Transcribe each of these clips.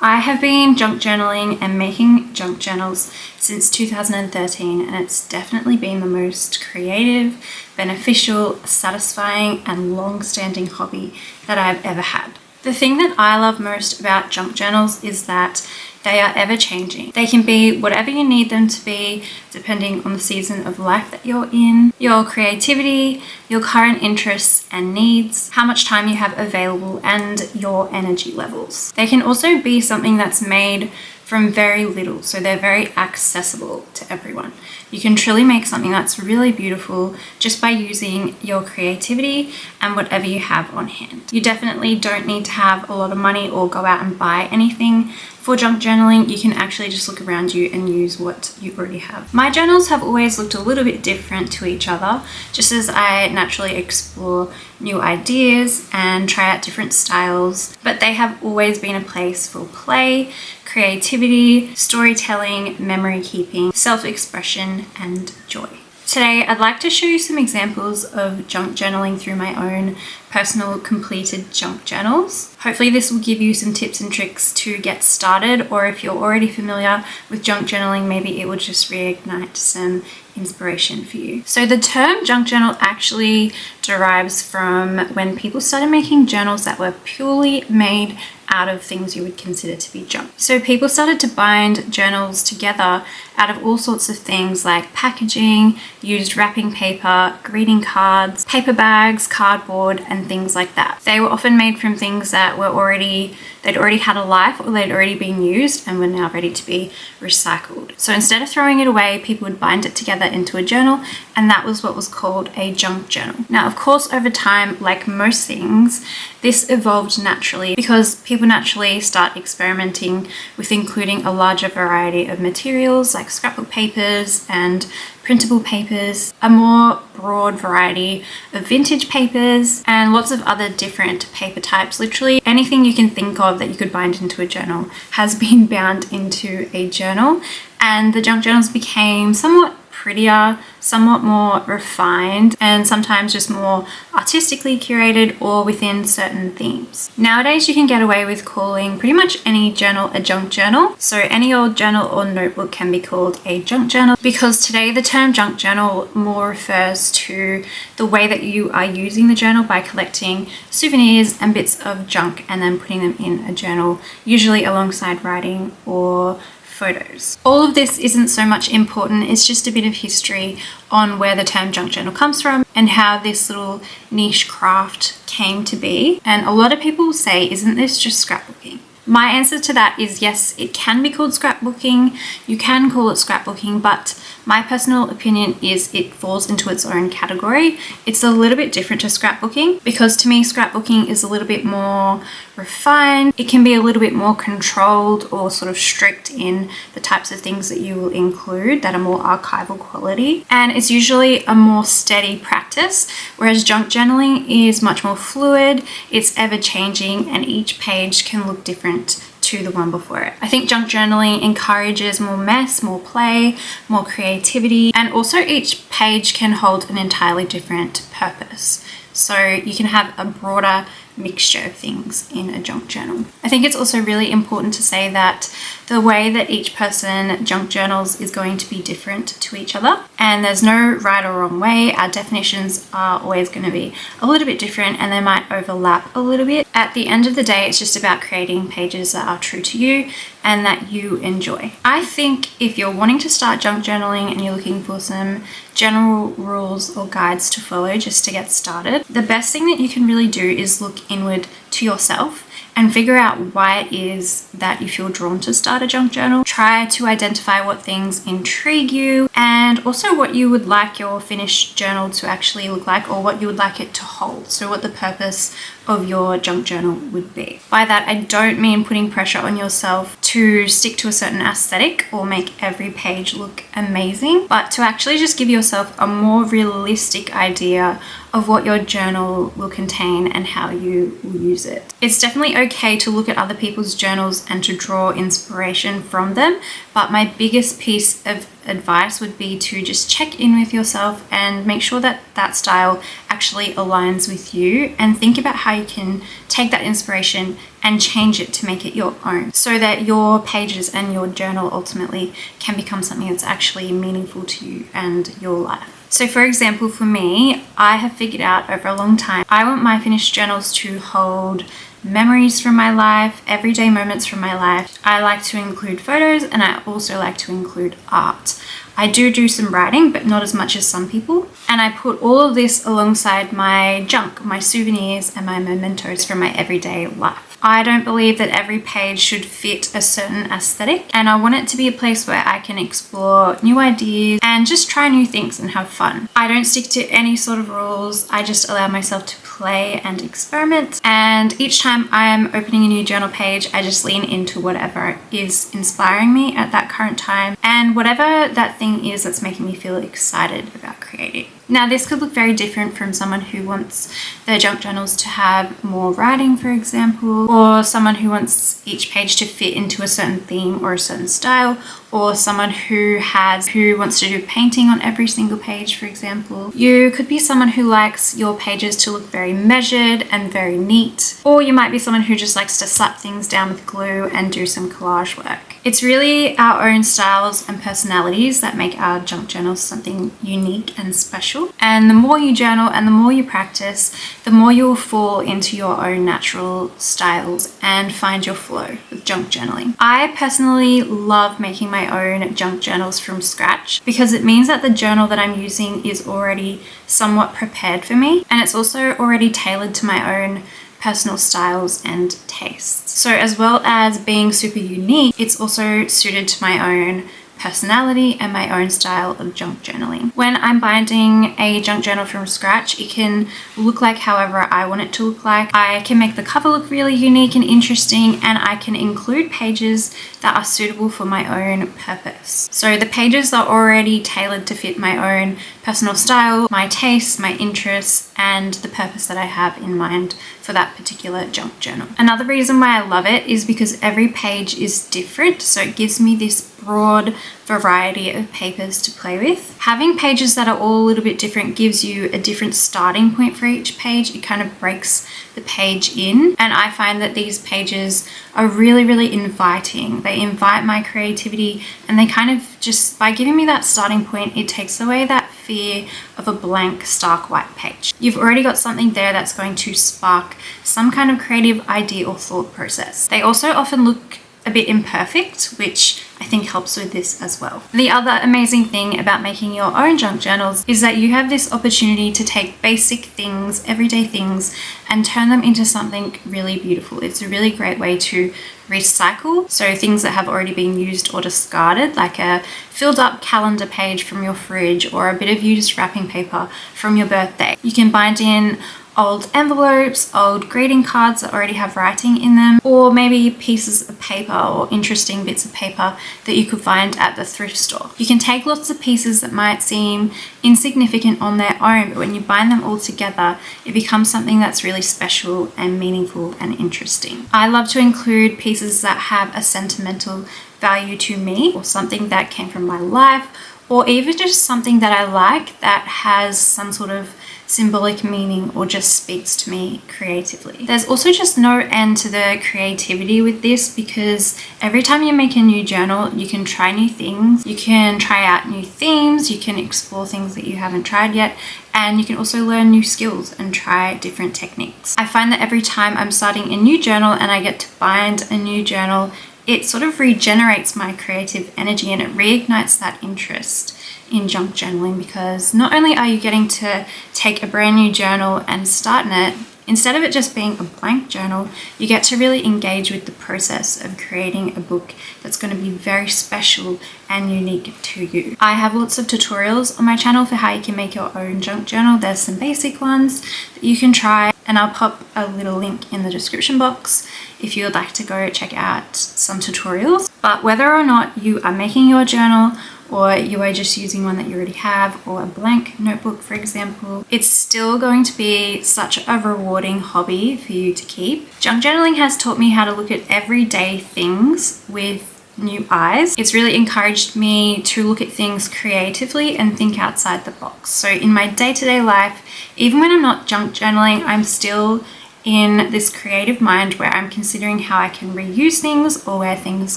I have been junk journaling and making junk journals since 2013, and it's definitely been the most creative, beneficial, satisfying, and long-standing hobby that I've ever had. The thing that I love most about junk journals is that they are ever changing. They can be whatever you need them to be, depending on the season of life that you're in, your creativity, your current interests and needs, how much time you have available, and your energy levels. They can also be something that's made from very little, so they're very accessible to everyone. You can truly make something that's really beautiful just by using your creativity and whatever you have on hand. You definitely don't need to have a lot of money or go out and buy anything for junk journaling. You can actually just look around you and use what you already have. My journals have always looked a little bit different to each other, just as I naturally explore new ideas and try out different styles, but they have always been a place for play, creativity, storytelling, memory keeping, self-expression, and joy. Today, I'd like to show you some examples of junk journaling through my own personal completed junk journals. Hopefully this will give you some tips and tricks to get started, or if you're already familiar with junk journaling, maybe it will just reignite some inspiration for you. So the term junk journal actually derives from when people started making journals that were purely made out of things you would consider to be junk. So people started to bind journals together out of all sorts of things like packaging, used wrapping paper, greeting cards, paper bags, cardboard, and things like that. They were often made from things that they'd already had a life, or they'd already been used and were now ready to be recycled. So instead of throwing it away, people would bind it together into a journal, and that was what was called a junk journal. Now, of course, over time, like most things, this evolved naturally because people naturally start experimenting with including a larger variety of materials like scrapbook papers and printable papers, a more broad variety of vintage papers, and lots of other different paper types. Literally anything you can think of that you could bind into a journal has been bound into a journal, and the junk journals became somewhat prettier, somewhat more refined, and sometimes just more artistically curated or within certain themes. Nowadays, you can get away with calling pretty much any journal a junk journal. So any old journal or notebook can be called a junk journal, because today the term junk journal more refers to the way that you are using the journal by collecting souvenirs and bits of junk and then putting them in a journal, usually alongside writing or photos. All of this isn't so much important, it's just a bit of history on where the term junk journal comes from and how this little niche craft came to be. And a lot of people say, isn't this just scrapbooking? My answer to that is yes, it can be called scrapbooking. You can call it scrapbooking, but my personal opinion is it falls into its own category. It's a little bit different to scrapbooking because to me, scrapbooking is a little bit more refined. It can be a little bit more controlled or sort of strict in the types of things that you will include that are more archival quality. And it's usually a more steady practice, whereas junk journaling is much more fluid, it's ever changing, and each page can look different to the one before it. I think junk journaling encourages more mess, more play, more creativity, and also each page can hold an entirely different purpose. So you can have a broader mixture of things in a junk journal. I think it's also really important to say that the way that each person junk journals is going to be different to each other, and there's no right or wrong way. Our definitions are always going to be a little bit different and they might overlap a little bit. At the end of the day, it's just about creating pages that are true to you and that you enjoy. I think if you're wanting to start junk journaling and you're looking for some general rules or guides to follow just to get started, the best thing that you can really do is look inward to yourself and figure out why it is that you feel drawn to start a junk journal. Try to identify what things intrigue you and also what you would like your finished journal to actually look like, or what you would like it to hold. So what the purpose of your junk journal would be. By that, I don't mean putting pressure on yourself to stick to a certain aesthetic or make every page look amazing, but to actually just give yourself a more realistic idea of what your journal will contain and how you will use it. It's definitely okay to look at other people's journals and to draw inspiration from them, but my biggest piece of advice would be to just check in with yourself and make sure that that style actually aligns with you, and think about how you can take that inspiration and change it to make it your own, so that your pages and your journal ultimately can become something that's actually meaningful to you and your life. So for example, for me, I have figured out over a long time, I want my finished journals to hold memories from my life, everyday moments from my life. I like to include photos, and I also like to include art. I do some writing, but not as much as some people. And I put all of this alongside my junk, my souvenirs, and my mementos from my everyday life. I don't believe that every page should fit a certain aesthetic, and I want it to be a place where I can explore new ideas and just try new things and have fun. I don't stick to any sort of rules. I just allow myself to play and experiment, and each time I'm opening a new journal page, I just lean into whatever is inspiring me at that current time and whatever that thing is that's making me feel excited about creating. Now, this could look very different from someone who wants their junk journals to have more writing, for example, or someone who wants each page to fit into a certain theme or a certain style, or someone who wants to do painting on every single page, for example. You could be someone who likes your pages to look very measured and very neat, or you might be someone who just likes to slap things down with glue and do some collage work. It's really our own styles and personalities that make our junk journals something unique and special. And the more you journal and the more you practice, the more you'll fall into your own natural styles and find your flow with junk journaling. I personally love making my own junk journals from scratch because it means that the journal that I'm using is already somewhat prepared for me, and it's also already tailored to my own personal styles and tastes. So as well as being super unique, it's also suited to my own personality and my own style of junk journaling. When I'm binding a junk journal from scratch, it can look like however I want it to look like. I can make the cover look really unique and interesting, and I can include pages that are suitable for my own purpose. So the pages are already tailored to fit my own personal style, my tastes, my interests, and the purpose that I have in mind for that particular junk journal. Another reason why I love it is because every page is different, so it gives me this broad variety of papers to play with. Having pages that are all a little bit different gives you a different starting point for each page. It kind of breaks the page in, and I find that these pages are really, really inviting. They invite my creativity, and they kind of just, by giving me that starting point, it takes away that fear of a blank, stark white page. You've already got something there that's going to spark some kind of creative idea or thought process. They also often look a bit imperfect, which I think helps with this as well. The other amazing thing about making your own junk journals is that you have this opportunity to take basic things, everyday things, and turn them into something really beautiful. It's a really great way to recycle. So things that have already been used or discarded, like a filled up calendar page from your fridge or a bit of used wrapping paper from your birthday. You can bind in old envelopes, old greeting cards that already have writing in them, or maybe pieces of paper or interesting bits of paper that you could find at the thrift store. You can take lots of pieces that might seem insignificant on their own, but when you bind them all together, it becomes something that's really special and meaningful and interesting. I love to include pieces that have a sentimental value to me, or something that came from my life, or even just something that I like that has some sort of symbolic meaning or just speaks to me creatively. There's also just no end to the creativity with this, because every time you make a new journal, you can try new things, you can try out new themes, you can explore things that you haven't tried yet, and you can also learn new skills and try different techniques. I find that every time I'm starting a new journal and I get to bind a new journal, it sort of regenerates my creative energy and it reignites that interest in junk journaling, because not only are you getting to take a brand new journal and start in it, instead of it just being a blank journal, you get to really engage with the process of creating a book that's going to be very special and unique to you. I have lots of tutorials on my channel for how you can make your own junk journal. There's some basic ones that you can try, and I'll pop a little link in the description box if you would like to go check out some tutorials. But whether or not you are making your journal, or you are just using one that you already have, or a blank notebook, for example, it's still going to be such a rewarding hobby for you to keep. Junk journaling has taught me how to look at everyday things with new eyes. It's really encouraged me to look at things creatively and think outside the box. So in my day-to-day life, even when I'm not junk journaling, I'm still in this creative mind where I'm considering how I can reuse things or where things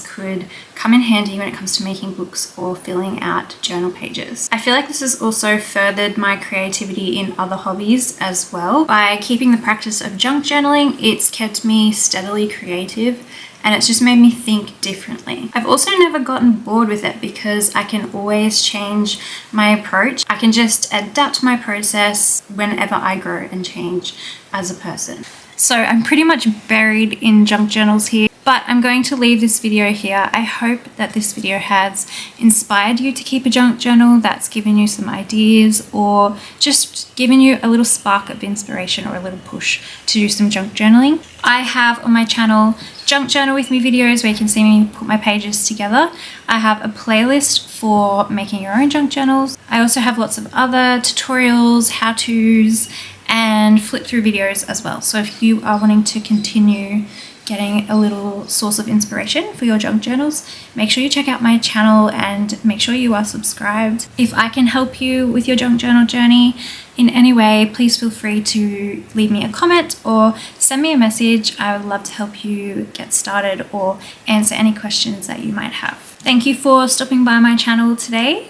could come in handy when it comes to making books or filling out journal pages. I feel like this has also furthered my creativity in other hobbies as well. By keeping the practice of junk journaling, it's kept me steadily creative and it's just made me think differently. I've also never gotten bored with it because I can always change my approach. I can just adapt my process whenever I grow and change as a person. So I'm pretty much buried in junk journals here, but I'm going to leave this video here. I hope that this video has inspired you to keep a junk journal, that's given you some ideas or just given you a little spark of inspiration or a little push to do some junk journaling. I have on my channel junk journal with me videos where you can see me put my pages together. I have a playlist for making your own junk journals. I also have lots of other tutorials, how-tos, and flip through videos as well. So if you are wanting to continue getting a little source of inspiration for your junk journals, make sure you check out my channel and make sure you are subscribed. If I can help you with your junk journal journey in any way, please feel free to leave me a comment or send me a message. I would love to help you get started or answer any questions that you might have. Thank you for stopping by my channel today,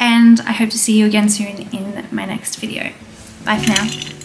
and I hope to see you again soon in my next video. Bye for now.